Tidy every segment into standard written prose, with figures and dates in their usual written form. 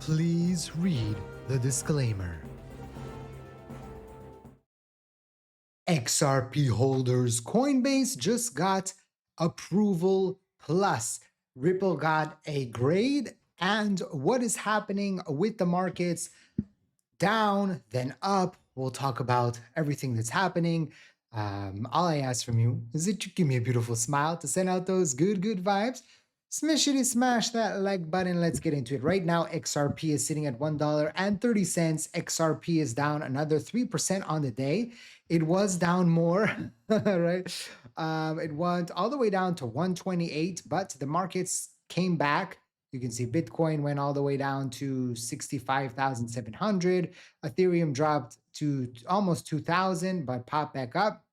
Please read the disclaimer. XRP holders, Coinbase just got approval plus. Ripple got a grade. And what is happening with the markets? Down, then up. We'll talk about everything that's happening. All I ask from you is that you give me a beautiful smile to send out those good vibes. Smash that like button. Let's get into it. Right now, XRP is sitting at $1.30. XRP is down another 3% on the day. It was down more, right? It went all the way down to 128, but the markets came back. You can see Bitcoin went all the way down to 65,700. Ethereum dropped to almost 2,000, but popped back up.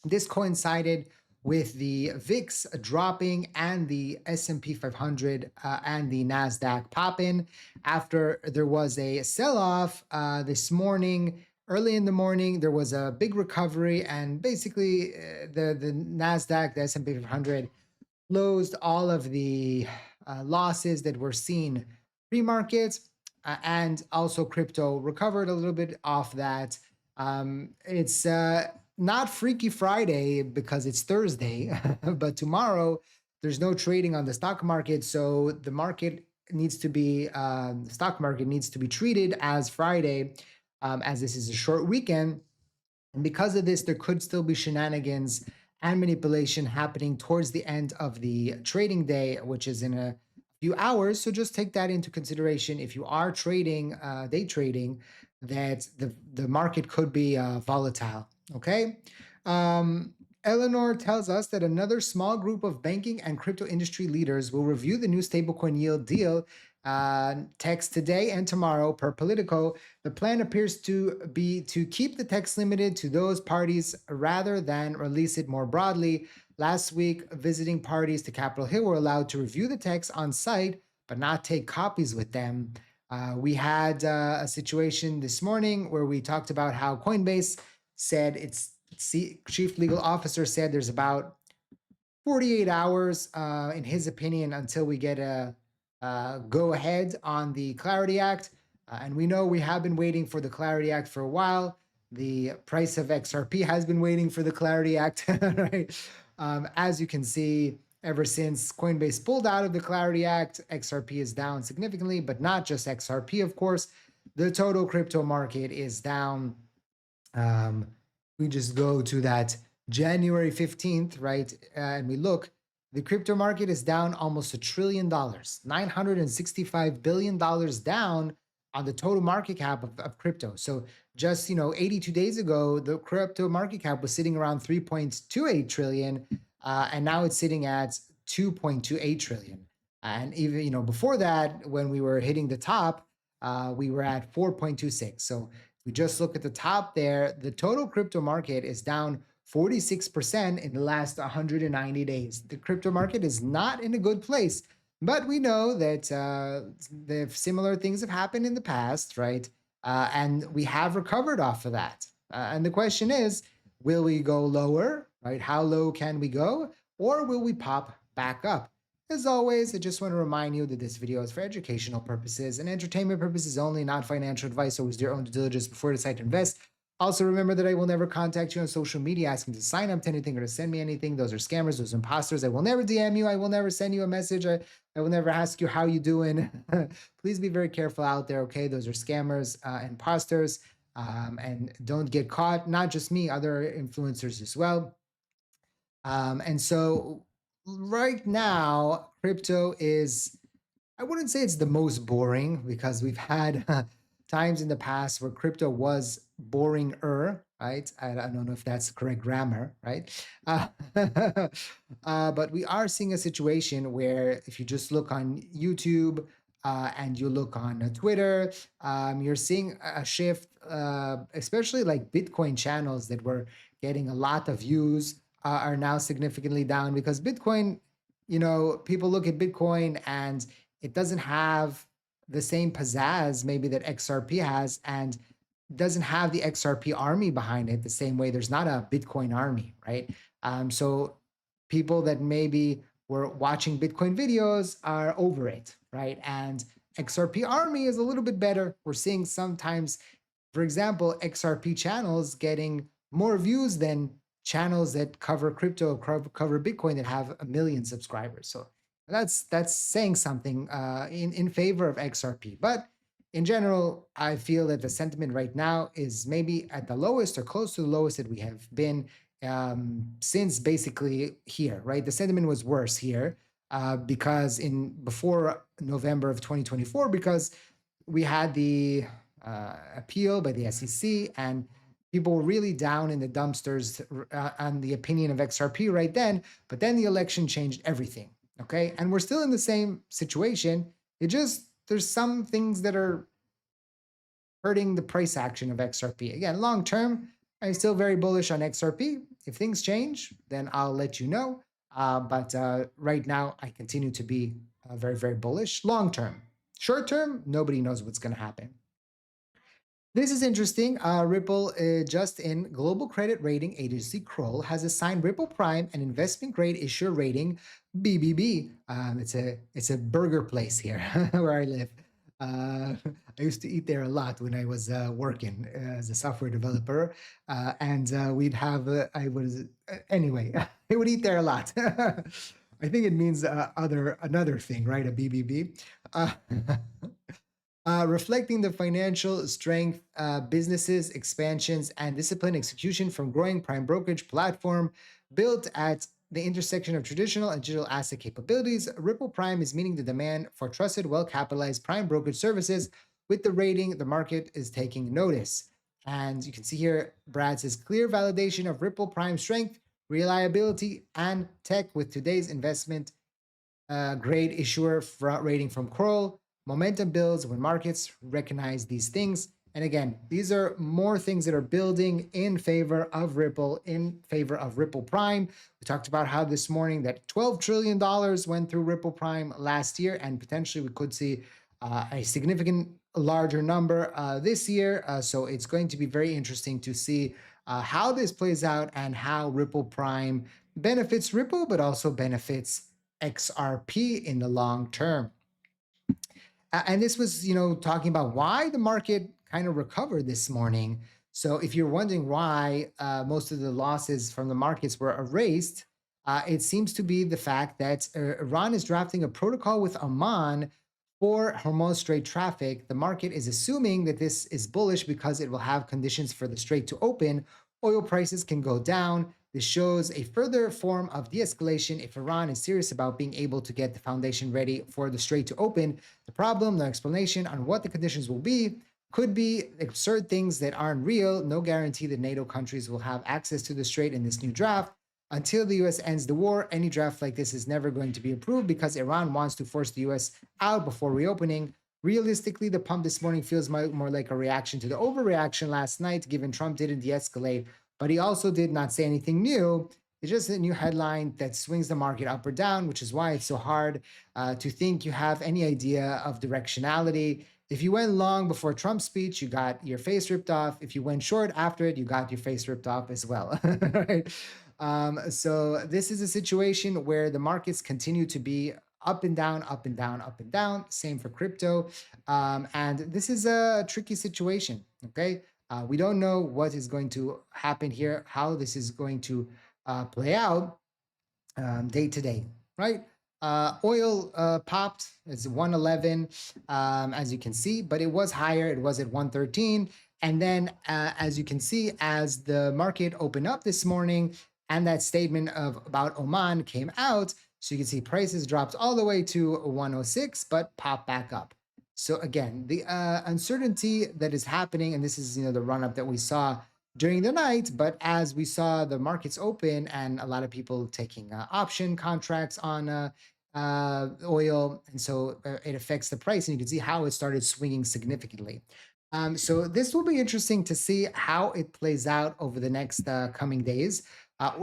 This coincided with the VIX dropping and the S&P 500 and the NASDAQ popping after there was a sell-off this morning. Early in the morning, there was a big recovery, and basically the NASDAQ, the S&P 500, closed all of the losses that were seen pre-markets, and also crypto recovered a little bit off that. It's not Freaky Friday because it's Thursday, but tomorrow there's no trading on the stock market, so the market needs to be the stock market needs to be treated as Friday, as this is a short weekend. And because of this, there could still be shenanigans and manipulation happening towards the end of the trading day, which is in a few hours. So just take that into consideration. If you are trading, day trading, that the market could be volatile. Okay. Eleanor tells us that another small group of banking and crypto industry leaders will review the new stablecoin yield deal text today and tomorrow per Politico. The plan appears to be to keep the text limited to those parties rather than release it more broadly. Last week, visiting parties to Capitol Hill were allowed to review the text on site, but not take copies with them. We had a situation this morning where we talked about how Coinbase said its chief legal officer said there's about 48 hours, in his opinion, until we get a go ahead on the Clarity Act. And we know we have been waiting for the Clarity Act for a while. The price of XRP has been waiting for the Clarity Act, right? As you can see, ever since Coinbase pulled out of the Clarity Act, XRP is down significantly, but not just XRP, of course. The total crypto market is down. We just go to that January 15th, right? And we look, the crypto market is down almost $1 trillion, $965 billion down on the total market cap of crypto. So just, 82 days ago, the crypto market cap was sitting around 3.28 trillion, and now it's sitting at 2.28 trillion. And even, before that, when we were hitting the top, we were at 4.26. So if we just look at the top there, the total crypto market is down 46% in the last 190 days. The crypto market is not in a good place, but we know that the similar things have happened in the past, right? And we have recovered off of that. And the question is, will we go lower, right? How low can we go? Or will we pop back up? As always, I just want to remind you that this video is for educational purposes and entertainment purposes only, not financial advice. Always do your own due diligence before you decide to invest. Also, remember that I will never contact you on social media asking to sign up to anything or to send me anything. Those are scammers, those are imposters. I will never DM you. I will never send you a message. I will never ask you how you doing. Please be very careful out there, okay? Those are scammers, imposters, and don't get caught. Not just me, other influencers as well. And so right now, crypto is, I wouldn't say it's the most boring, because we've had times in the past where crypto was boringer, right? I don't know if that's correct grammar, right? But we are seeing a situation where if you just look on YouTube and you look on Twitter, you're seeing a shift, especially like Bitcoin channels that were getting a lot of views are now significantly down, because Bitcoin, people look at Bitcoin and it doesn't have the same pizzazz maybe that XRP has, and doesn't have the XRP army behind it the same way. There's not a Bitcoin army, right? So people that maybe were watching Bitcoin videos are over it, right? And XRP Army is a little bit better. We're seeing sometimes, for example, XRP channels getting more views than channels that cover crypto, cover Bitcoin that have a million subscribers. So that's saying something in favor of XRP. But in general, I feel that the sentiment right now is maybe at the lowest or close to the lowest that we have been since basically here, right? The sentiment was worse here because in before November of 2024, because we had the appeal by the SEC and people were really down in the dumpsters on the opinion of XRP right then. But then the election changed everything. Okay. And we're still in the same situation. It just, there's some things that are hurting the price action of XRP. Again, long term, I'm still very bullish on XRP. If things change, then I'll let you know. But right now, I continue to be very, very bullish. Long term, short term, nobody knows what's going to happen. This is interesting. Ripple, just in, global credit rating agency Kroll has assigned Ripple Prime an investment grade issuer rating BBB. It's a burger place here where I live. I used to eat there a lot when I was working as a software developer, and we'd have. I was anyway. I would eat there a lot. I think it means another thing, right? A BBB. Reflecting the financial strength, businesses, expansions, and disciplined execution from growing prime brokerage platform built at the intersection of traditional and digital asset capabilities. Ripple Prime is meeting the demand for trusted, well-capitalized prime brokerage services. With the rating, the market is taking notice. And you can see here, Brad says, clear validation of Ripple Prime strength, reliability, and tech with today's investment grade issuer rating from Kroll. Momentum builds when markets recognize these things. And again, these are more things that are building in favor of Ripple, in favor of Ripple Prime. We talked about how this morning that $12 trillion went through Ripple Prime last year, and potentially we could see a significant larger number this year. So it's going to be very interesting to see how this plays out and how Ripple Prime benefits Ripple, but also benefits XRP in the long term. And this was, talking about why the market kind of recovered this morning. So if you're wondering why most of the losses from the markets were erased, it seems to be the fact that Iran is drafting a protocol with Oman for Hormuz Strait traffic. The market is assuming that this is bullish because it will have conditions for the strait to open. Oil prices can go down. This shows a further form of de-escalation if Iran is serious about being able to get the foundation ready for the strait to open. The problem, no explanation on what the conditions will be, could be absurd things that aren't real. No guarantee that NATO countries will have access to the strait in this new draft. Until the US ends the war, any draft like this is never going to be approved because Iran wants to force the US out before reopening. Realistically, the pump this morning feels more like a reaction to the overreaction last night, given Trump didn't de-escalate, but he also did not say anything new. It's just a new headline that swings the market up or down, which is why it's so hard to think you have any idea of directionality. If you went long before Trump's speech, you got your face ripped off. If you went short after it, you got your face ripped off as well. Right? So this is a situation where the markets continue to be up and down, up and down, up and down. Same for crypto. And this is a tricky situation, okay? We don't know what is going to happen here, how this is going to play out day to day, right? Oil popped, it's 111, as you can see, but it was higher, it was at 113. And then as you can see, as the market opened up this morning and that statement about Oman came out, so you can see prices dropped all the way to 106, but popped back up. So again, the uncertainty that is happening, and this is the run up that we saw during the night, but as we saw the markets open and a lot of people taking option contracts on oil, and so it affects the price, and you can see how it started swinging significantly. So this will be interesting to see how it plays out over the next coming days.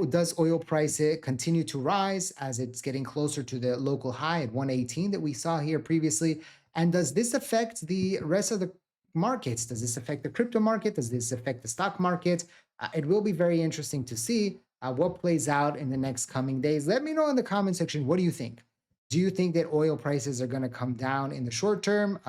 Does oil price continue to rise as it's getting closer to the local high at 118 that we saw here previously? And does this affect the rest of the markets? Does this affect the crypto market? Does this affect the stock market? It will be very interesting to see what plays out in the next coming days. Let me know in the comment section, what do you think? Do you think that oil prices are going to come down in the short term?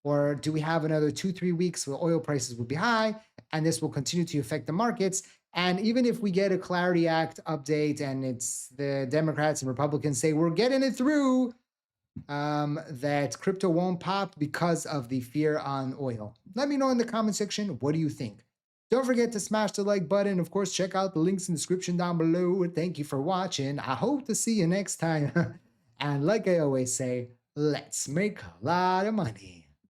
Or do we have another 2, 3 weeks where oil prices will be high and this will continue to affect the markets? And even if we get a Clarity Act update and it's the Democrats and Republicans say we're getting it through, that crypto won't pop because of the fear on oil. Let me know in the comment section, what do you think? Don't forget to smash the like button. Of course, check out the links in the description down below. Thank you for watching. I hope to see you next time. And like I always say, let's make a lot of money.